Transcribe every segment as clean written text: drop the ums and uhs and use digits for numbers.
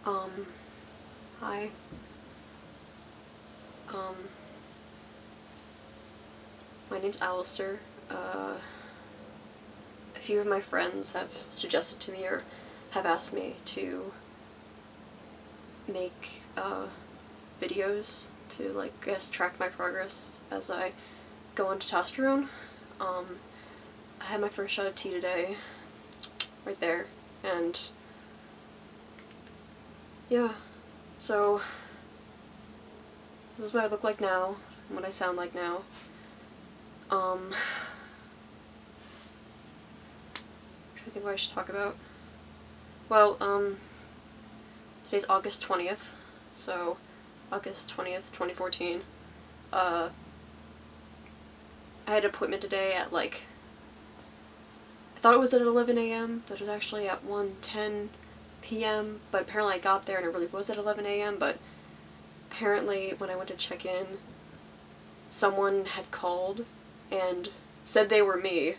Um, Hi. My name's Alistair. A few of my friends have suggested to me or have asked me to make, videos to, like, I guess, track my progress as I go on testosterone. I had my first shot of tea today, right there, and yeah, so this is what I look like now, and what I sound like now. I'm trying to think what I should talk about. Well, today's August 20th, so August 20th, 2014. I had an appointment today at, like, I thought it was at 11 a.m., but it was actually at 1:10 p.m., but apparently I got there and it really was at 11 a.m., but apparently when I went to check in, someone had called and said they were me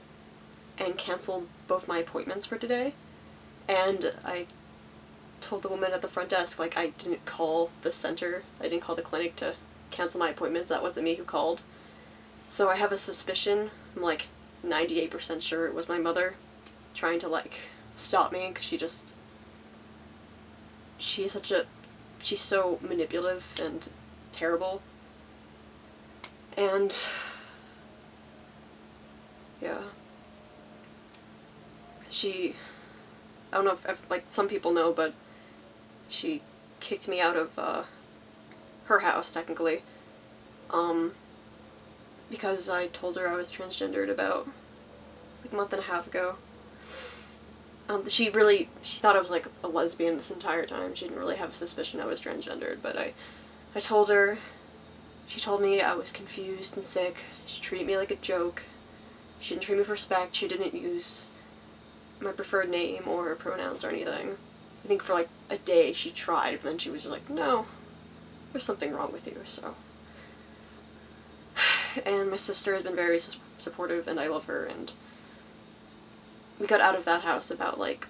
and canceled both my appointments for today, and I told the woman at the front desk, like, I didn't call the center, I didn't call the clinic to cancel my appointments, that wasn't me who called. So I have a suspicion, I'm like 98% sure it was my mother trying to, like, stop me, because she's so manipulative and terrible. And yeah, I don't know if like, some people know, but she kicked me out of her house, technically, because I told her I was transgendered about, like, a month and a half ago. She thought I was, like, a lesbian this entire time. She didn't really have a suspicion I was transgendered, but I told her. She told me I was confused and sick. She treated me like a joke. She didn't treat me with respect. She didn't use my preferred name or pronouns or anything. I think for, like, a day she tried, but then she was just like, no, there's something wrong with you, so. And my sister has been very supportive, and I love her, and we got out of that house about, like,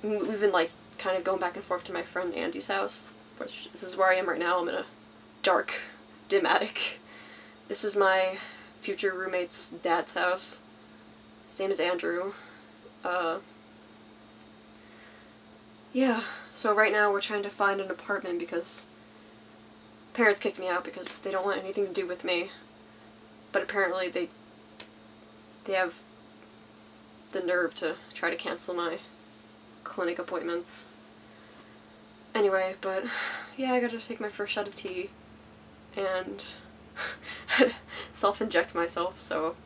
we've been, like, kind of going back and forth to my friend Andy's house, which this is where I am right now. I'm in a dark, dim attic. This is my future roommate's dad's house. His name is Andrew. Yeah, so right now we're trying to find an apartment because parents kicked me out because they don't want anything to do with me. But apparently they have the nerve to try to cancel my clinic appointments. Anyway, but yeah, I gotta take my first shot of tea and self-inject myself, so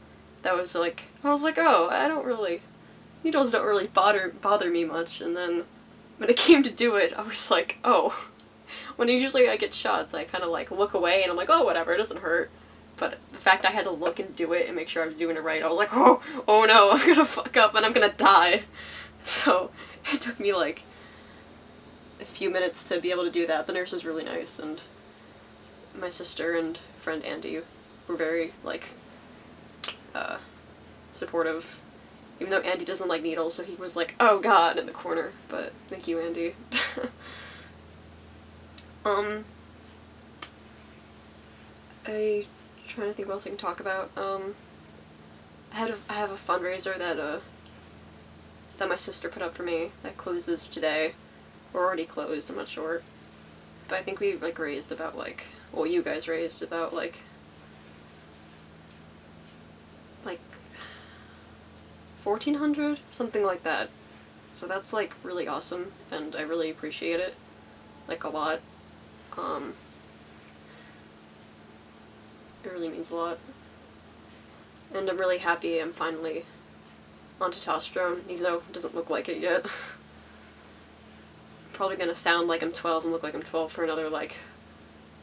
that was like, I was like, oh, needles don't really bother me much, and then when it came to do it, I was like, oh. When usually I get shots, I kind of, like, look away and I'm like, oh, whatever, it doesn't hurt. But the fact I had to look and do it and make sure I was doing it right, I was like, oh no, I'm gonna fuck up and I'm gonna die. So it took me, like, a few minutes to be able to do that. The nurse was really nice, and my sister and friend Andy were very, like, supportive. Even though Andy doesn't like needles, so he was like, oh god, in the corner. But thank you, Andy. I'm trying to think what else I can talk about. I have a fundraiser that my sister put up for me that closes today. We're already closed, I'm not sure. But I think we, like, raised about, like, well, you guys raised about, like 1,400? Something like that. So that's, like, really awesome, and I really appreciate it, like, a lot. It really means a lot. And I'm really happy I'm finally on testosterone, even though it doesn't look like it yet. Probably gonna sound like I'm 12 and look like I'm 12 for another, like,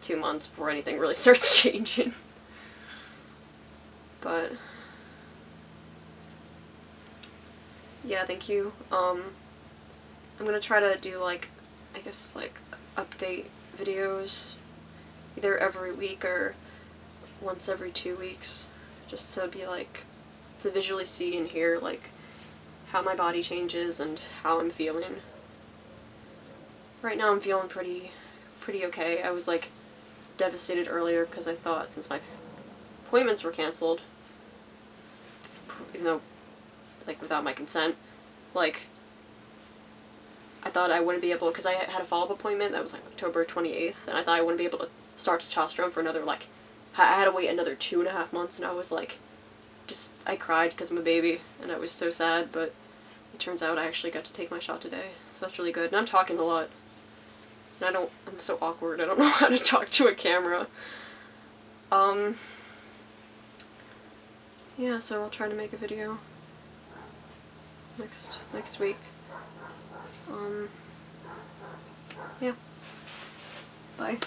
2 months before anything really starts changing. But yeah, thank you. I'm gonna try to do, like, I guess, like, update videos either every week or once every 2 weeks, just to be, like, to visually see and hear, like, how my body changes and how I'm feeling. right now I'm feeling pretty okay. I was like devastated earlier because I thought since my appointments were canceled, even though like without my consent, like I thought I wouldn't be able, because I had a follow-up appointment that was like October 28th, and I thought I wouldn't be able to start testosterone for another like, I had to wait another 2.5 months, and I was like, I cried because I'm a baby, and I was so sad, but it turns out I actually got to take my shot today, so that's really good. And I'm talking a lot, and I'm so awkward, I don't know how to talk to a camera. Yeah, so I'll try to make a video next week. Yeah. Bye.